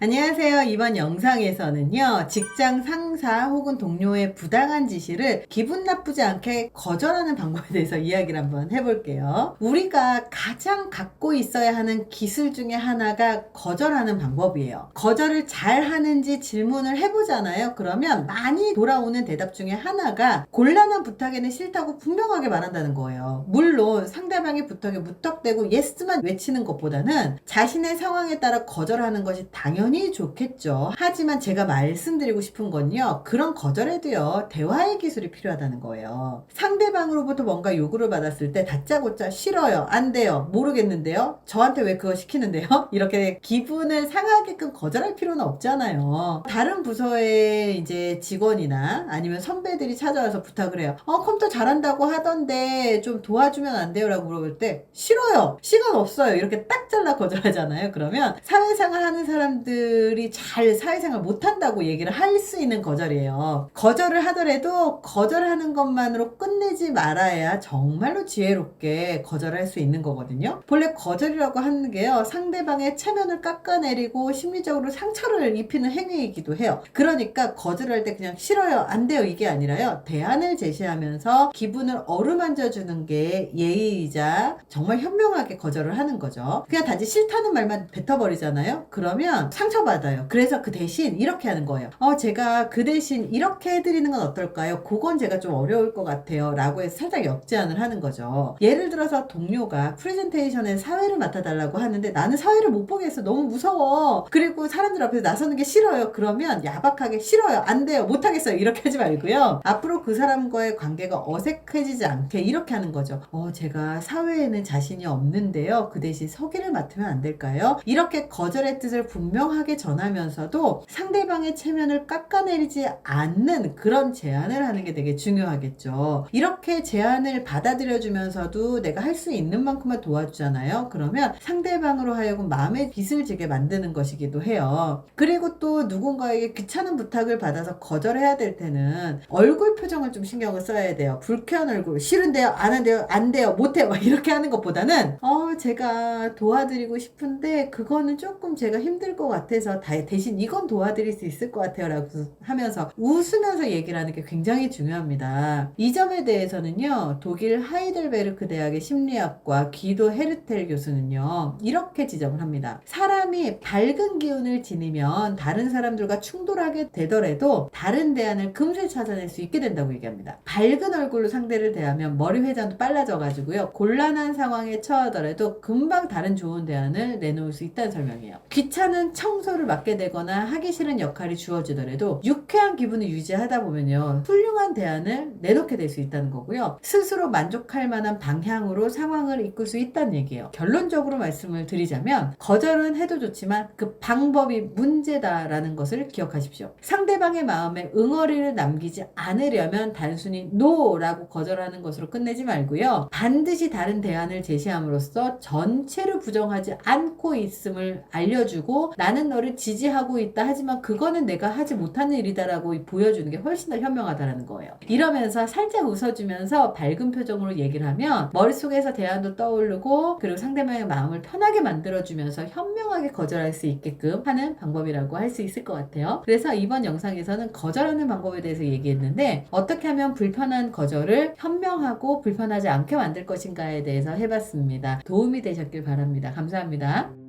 안녕하세요. 이번 영상에서는요, 직장 상사 혹은 동료의 부당한 지시를 기분 나쁘지 않게 거절하는 방법에 대해서 이야기를 한번 해볼게요. 우리가 가장 갖고 있어야 하는 기술 중에 하나가 거절하는 방법이에요. 거절을 잘 하는지 질문을 해보잖아요. 그러면 많이 돌아오는 대답 중에 하나가 곤란한 부탁에는 싫다고 분명하게 말한다는 거예요. 물론 상대방의 부탁에 무턱대고 예스만 외치는 것보다는 자신의 상황에 따라 거절하는 것이 당연히 좋겠죠. 하지만 제가 말씀드리고 싶은 건요, 그런 거절에도요, 대화의 기술이 필요하다는 거예요. 상대방으로부터 뭔가 요구를 받았을 때 다짜고짜 싫어요, 안 돼요, 모르겠는데요, 저한테 왜 그거 시키는데요, 이렇게 기분을 상하게끔 거절할 필요는 없잖아요. 다른 부서의 이제 직원이나 아니면 선배들이 찾아와서 부탁을 해요. 컴퓨터 잘한다고 하던데 좀 도와주면 안 돼요? 라고 물어볼 때 싫어요, 시간 없어요, 이렇게 딱 잘라 거절하잖아요. 그러면 사회생활 하는 사람들이 잘 사회생활 못한다고 얘기를 할 수 있는 거절이에요. 거절을 하더라도 거절하는 것만으로 끝내지 말아야 정말로 지혜롭게 거절할 수 있는 거거든요. 본래 거절이라고 하는 게요, 상대방의 체면을 깎아내리고 심리적으로 상처를 입히는 행위이기도 해요. 그러니까 거절할 때 그냥 싫어요, 안 돼요, 이게 아니라요, 대안을 제시하면서 기분을 어루만져 주는 게 예의이자 정말 현명하게 거절을 하는 거죠. 그냥 단지 싫다는 말만 뱉어버리잖아요. 그러면 상처받아요. 그래서 그 대신 이렇게 하는 거예요. 제가 그 대신 이렇게 해드리는 건 어떨까요? 그건 제가 좀 어려울 것 같아요. 라고 해서 살짝 역제안을 하는 거죠. 예를 들어서 동료가 프레젠테이션에 사회를 맡아달라고 하는데 나는 사회를 못 보겠어, 너무 무서워, 그리고 사람들 앞에서 나서는 게 싫어요. 그러면 야박하게 싫어요, 안 돼요, 못하겠어요, 이렇게 하지 말고요, 앞으로 그 사람과의 관계가 어색해지지 않게 이렇게 하는 거죠. 제가 사회에는 자신이 없는데요, 그 대신 서기를 맡으면 안 될까요? 이렇게 거절의 뜻을 분명하게 전하면서도 상대방의 체면을 깎아내리지 않는 그런 제안을 하는 게 되게 중요하겠죠. 이렇게 제안을 받아들여 주면서도 내가 할 수 있는 만큼만 도와주잖아요. 그러면 상대방으로 하여금 마음에 빚을 지게 만드는 것이기도 해요. 그리고 또 누군가에게 귀찮은 부탁을 받아서 거절해야 될 때는 얼굴 표정을 좀 신경을 써야 돼요. 불쾌한 얼굴, 싫은데요, 안 한대요, 안 돼요, 못해요, 막 이렇게 하는 것보다는 제가 도와드리고 싶은데 그거는 조금 제가 힘들 것 같아서 대신 이건 도와드릴 수 있을 것 같아요 라고 하면서 웃으면서 얘기를 하는 게 굉장히 중요합니다. 이 점에 대해서는요, 독일 하이델베르크 대학의 심리학과 기도 헤르텔 교수는요, 이렇게 지적을 합니다. 사람이 밝은 기운을 지니면 다른 사람들과 충돌하게 되더라도 다른 대안을 금세 찾아낼 수 있게 된다고 얘기합니다. 밝은 얼굴로 상대를 대하면 머리 회전도 빨라져 가지고요, 곤란한 상황에 처하더라도 금방 다른 좋은 대안을 내놓을 수 있다는 설명이에요. 귀찮은 청소를 맡게 되거나 하기 싫은 역할이 주어지더라도 유쾌한 기분을 유지하다 보면요, 훌륭한 대안을 내놓게 될 수 있다는 거고요, 스스로 만족할 만한 방향으로 상황을 이끌 수 있다는 얘기예요. 결론적으로 말씀을 드리자면 거절은 해도 좋지만 그 방법이 문제다라는 것을 기억하십시오. 상대방의 마음에 응어리를 남기지 않으려면 단순히 NO라고 거절하는 것으로 끝내지 말고요, 반드시 다른 대안을 제시함으로써 전체를 부정하지 않고 있음을 알려주고 나는 너를 지지하고 있다, 하지만 그거는 내가 하지 못하는 일이다라고 보여주는 게 훨씬 더 현명하다라는 거예요. 이러면서 살짝 웃어주면서 밝은 표정으로 얘기를 하면 머릿속에서 대안도 떠오르고, 그리고 상대방의 마음을 편하게 만들어주면서 현명하게 거절할 수 있게끔 하는 방법이라고 할 수 있을 것 같아요. 그래서 이번 영상에서는 거절하는 방법에 대해서 얘기했는데, 어떻게 하면 불편한 거절을 현명하고 불편하지 않게 만들 것인가에 대해서 해봤습니다. 도움이 되셨길 바랍니다. 감사합니다.